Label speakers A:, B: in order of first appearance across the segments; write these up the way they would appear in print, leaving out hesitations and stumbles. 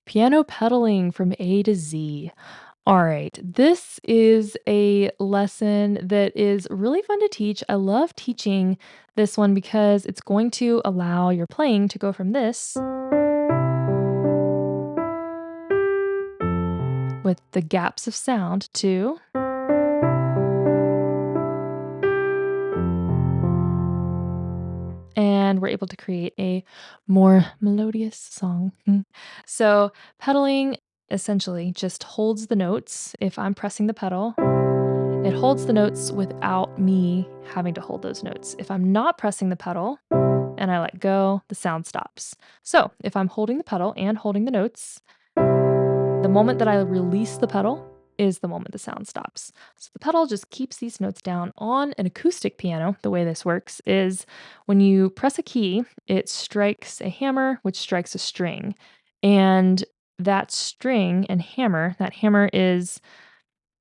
A: Piano pedaling from A to Z. All right. This is a lesson that is really fun to teach. I love teaching this one because it's going to allow your playing to go from this with the gaps of sound to, and we're able to create a more melodious song. So, pedaling essentially just holds the notes. If I'm pressing the pedal, it holds the notes without me having to hold those notes. If I'm not pressing the pedal and I let go, the sound stops. So if I'm holding the pedal and holding the notes, the moment that I release the pedal is the moment the sound stops. So the pedal just keeps these notes down. On an acoustic piano, the way this works is when you press a key, it strikes a hammer, which strikes a string. And that string and hammer, that hammer is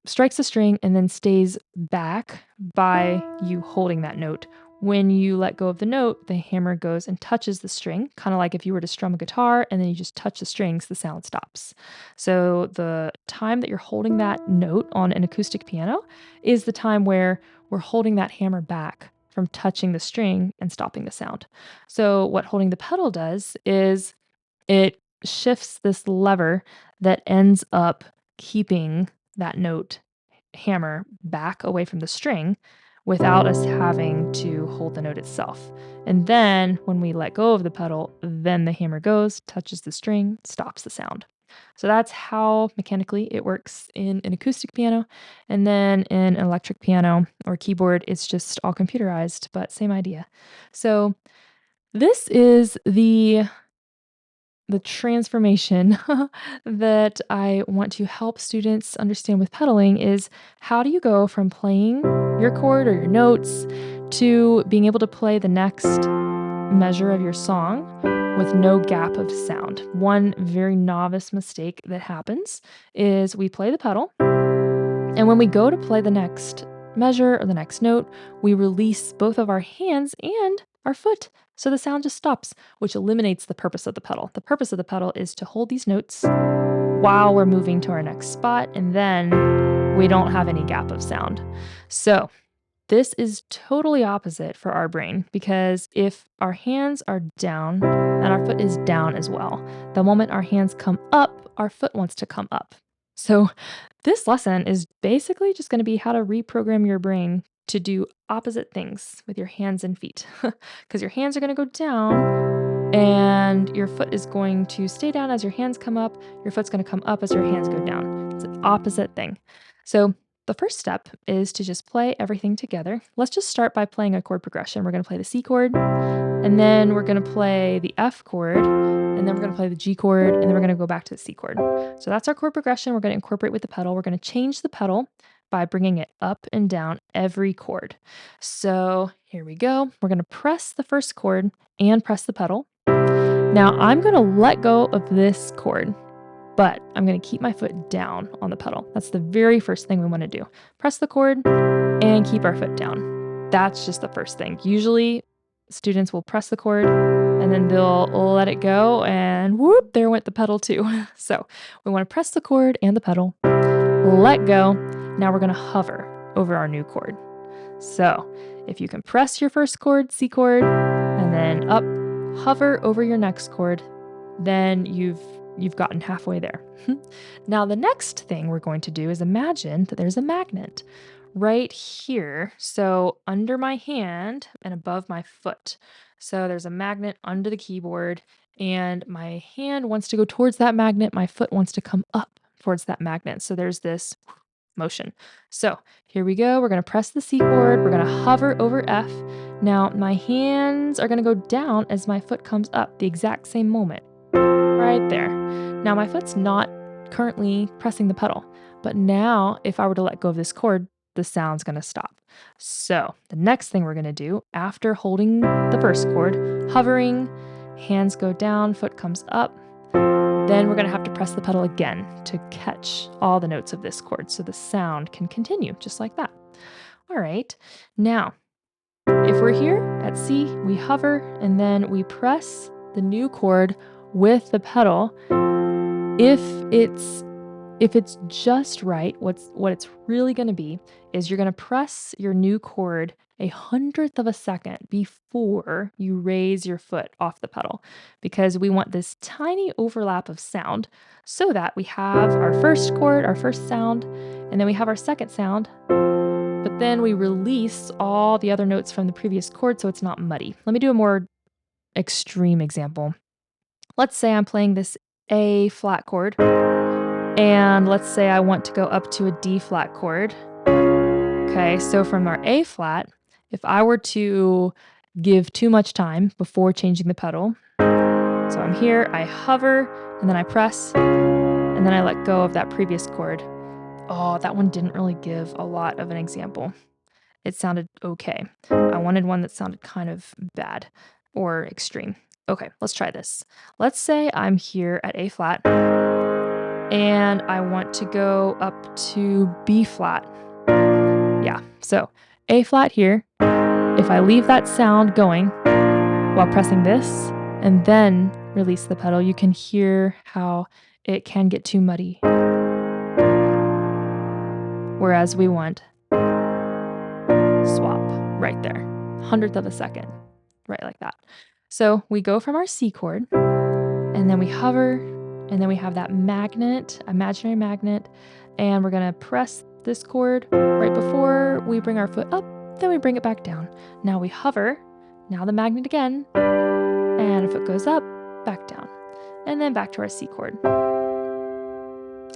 A: strikes the string and then stays back by you holding that note. When you let go of the note, the hammer goes and touches the string, kind of like if you were to strum a guitar and then you just touch the strings, the sound stops. So the time that you're holding that note on an acoustic piano is the time where we're holding that hammer back from touching the string and stopping the sound. So what holding the pedal does is it shifts this lever that ends up keeping that note hammer back away from the string without us having to hold the note itself. And then when we let go of the pedal, then the hammer goes, touches the string, stops the sound. So that's how mechanically it works in an acoustic piano. And then in an electric piano or keyboard, it's just all computerized, but same idea. So this is the transformation that I want to help students understand with pedaling is how do you go from playing your chord or your notes to being able to play the next measure of your song with no gap of sound. One very novice mistake that happens is we play the pedal, and when we go to play the next measure or the next note, we release both of our hands and our foot. So the sound just stops, which eliminates the purpose of the pedal. The purpose of the pedal is to hold these notes while we're moving to our next spot, and then we don't have any gap of sound. So this is totally opposite for our brain because if our hands are down and our foot is down as well, the moment our hands come up, our foot wants to come up. So, this lesson is basically just going to be how to reprogram your brain to do opposite things with your hands and feet. Because your hands are going to go down and your foot is going to stay down as your hands come up. Your foot's going to come up as your hands go down. It's an opposite thing. So, the first step is to just play everything together. Let's just start by playing a chord progression. We're going to play the C chord, and then we're going to play the F chord, and then we're going to play the G chord, and then we're going to go back to the C chord. So that's our chord progression. We're going to incorporate with the pedal. We're going to change the pedal by bringing it up and down every chord. So here we go. We're going to press the first chord and press the pedal. Now I'm going to let go of this chord, but I'm going to keep my foot down on the pedal. That's the very first thing we want to do. Press the chord and keep our foot down. That's just the first thing. Usually, students will press the chord and then they'll let it go, and whoop, there went the pedal too. So we want to press the chord and the pedal, let go. Now we're going to hover over our new chord. So if you can press your first chord, C chord, and then up, hover over your next chord, then you've gotten halfway there. Now the next thing we're going to do is imagine that there's a magnet right here. So under my hand and above my foot. So there's a magnet under the keyboard and my hand wants to go towards that magnet. My foot wants to come up towards that magnet. So there's this motion. So here we go. We're going to press the C chord. We're going to hover over F. Now my hands are going to go down as my foot comes up the exact same moment. Right there. Now my foot's not currently pressing the pedal, but now if I were to let go of this chord, the sound's going to stop. So the next thing we're going to do after holding the first chord, hovering, hands go down, foot comes up, then we're going to have to press the pedal again to catch all the notes of this chord so the sound can continue just like that. All right. Now, if we're here at C, we hover and then we press the new chord with the pedal. If it's if it's just right, what it's really gonna be is you're gonna press your new chord 1/100th of a second before you raise your foot off the pedal, because we want this tiny overlap of sound so that we have our first chord, our first sound, and then we have our second sound, but then we release all the other notes from the previous chord so it's not muddy. Let me do a more extreme example. Let's say I'm playing this A flat chord, and let's say I want to go up to a D flat chord. Okay, so from our A flat, if I were to give too much time before changing the pedal, so I'm here, I hover, and then I press, and then I let go of that previous chord. Oh, that one didn't really give a lot of an example. It sounded okay. I wanted one that sounded kind of bad or extreme. Okay, let's try this. Let's say I'm here at A flat and I want to go up to B flat. Yeah, so A flat here. If I leave that sound going while pressing this and then release the pedal, you can hear how it can get too muddy. Whereas we want swap right there, 1/100th of a second, right like that. So we go from our C chord and then we hover and then we have that magnet, imaginary magnet, and we're gonna press this chord right before we bring our foot up, then we bring it back down. Now we hover, now the magnet again, and if it goes up, back down, and then back to our C chord.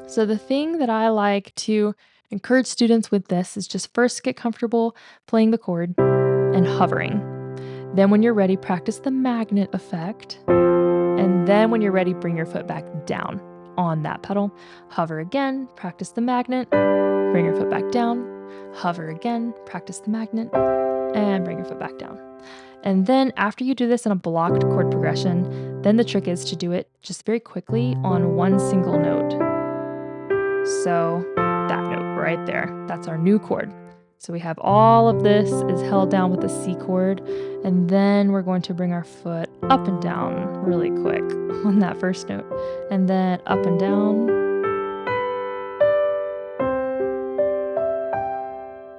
A: So the thing that I like to encourage students with this is just first get comfortable playing the chord and hovering. Then when you're ready, practice the magnet effect. And then when you're ready, bring your foot back down on that pedal. Hover again, practice the magnet, bring your foot back down. Hover again, practice the magnet, and bring your foot back down. And then after you do this in a blocked chord progression, then the trick is to do it just very quickly on one single note. So that note right there, that's our new chord. So we have all of this is held down with the C chord, and then we're going to bring our foot up and down really quick on that first note, and then up and down.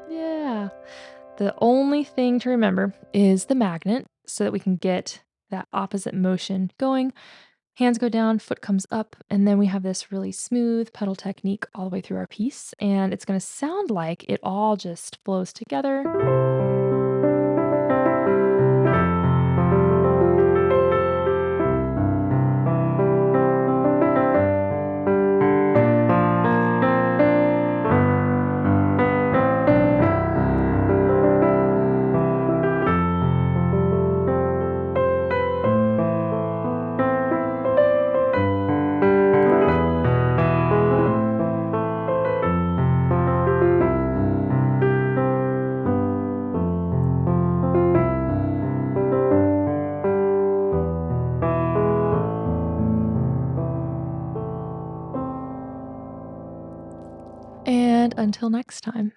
A: Yeah. The only thing to remember is the magnet so that we can get that opposite motion going. Hands go down, foot comes up, and then we have this really smooth pedal technique all the way through our piece, and it's gonna sound like it all just flows together. And until next time.